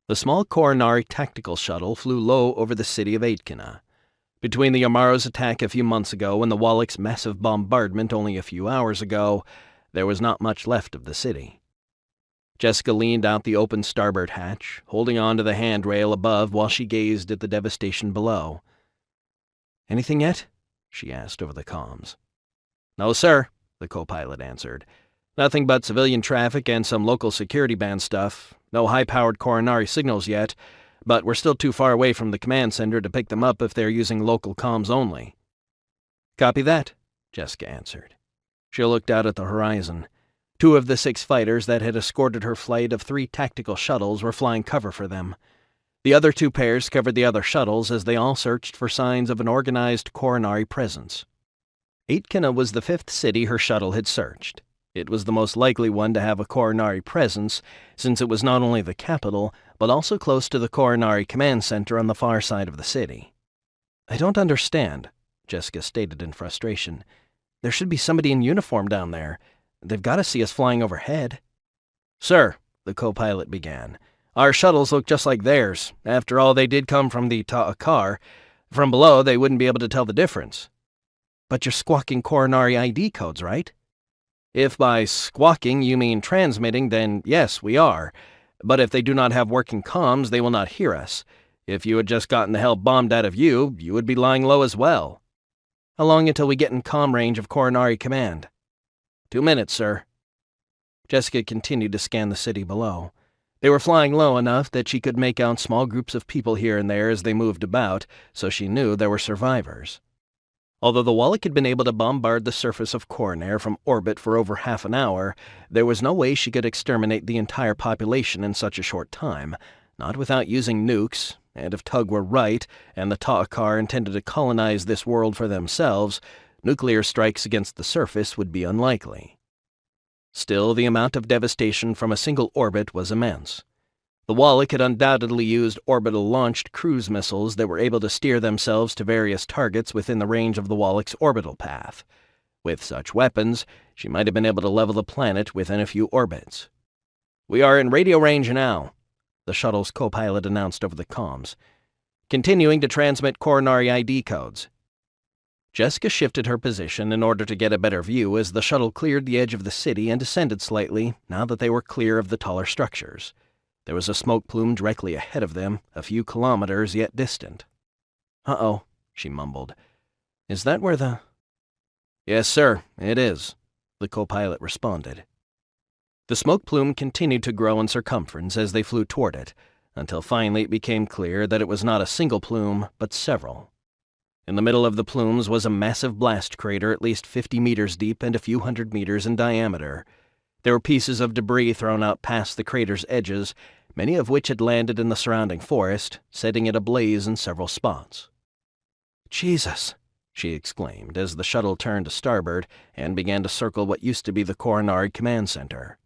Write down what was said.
The small coronary tactical shuttle flew low over the city of Aidkina. Between the Amaro's attack a few months ago and the Wallach's massive bombardment only a few hours ago, there was not much left of the city. Jessica leaned out the open starboard hatch, holding on to the handrail above while she gazed at the devastation below. "Anything yet?" she asked over the comms. "No, sir," the co-pilot answered. "Nothing but civilian traffic and some local security band stuff. No high-powered coronary signals yet, but we're still too far away from the command center to pick them up if they're using local comms only." "Copy that," Jessica answered. She looked out at the horizon. 2 of the 6 fighters that had escorted her flight of 3 tactical shuttles were flying cover for them. The other 2 pairs covered the other shuttles as they all searched for signs of an organized coronary presence. Aidkina was the 5th city her shuttle had searched. It was the most likely one to have a coronary presence, since it was not only the capital, but also close to the coronary command center on the far side of the city. "I don't understand," Jessica stated in frustration. "There should be somebody in uniform down there. They've got to see us flying overhead." "Sir," the co-pilot began, "our shuttles look just like theirs. After all, they did come from the Ta'akar. From below, they wouldn't be able to tell the difference." "But you're squawking coronary ID codes, right?" "If by squawking you mean transmitting, then yes, we are. But if they do not have working comms, they will not hear us. If you had just gotten the hell bombed out of you, you would be lying low as well." "How long until we get in comm range of coronary command?" 2 minutes, sir." Jessica continued to scan the city below. They were flying low enough that she could make out small groups of people here and there as they moved about, so she knew there were survivors. Although the Wallach had been able to bombard the surface of Coronair from orbit for over half an hour, there was no way she could exterminate the entire population in such a short time, not without using nukes, and if Tug were right, and the Ta'akar intended to colonize this world for themselves, nuclear strikes against the surface would be unlikely. Still, the amount of devastation from a single orbit was immense. The Wallach had undoubtedly used orbital-launched cruise missiles that were able to steer themselves to various targets within the range of the Wallach's orbital path. With such weapons, she might have been able to level the planet within a few orbits. "We are in radio range now," the shuttle's co-pilot announced over the comms. "Continuing to transmit coronary ID codes." Jessica shifted her position in order to get a better view as the shuttle cleared the edge of the city and descended slightly now that they were clear of the taller structures. There was a smoke plume directly ahead of them, a few kilometers yet distant. "Uh-oh," she mumbled. "Is that where the—" "Yes, sir, it is," the co-pilot responded. The smoke plume continued to grow in circumference as they flew toward it, until finally it became clear that it was not a single plume, but several. In the middle of the plumes was a massive blast crater at least 50 meters deep and a few hundred meters in diameter. There were pieces of debris thrown out past the crater's edges, many of which had landed in the surrounding forest, setting it ablaze in several spots. "Jesus!" she exclaimed as the shuttle turned to starboard and began to circle what used to be the coronary command center.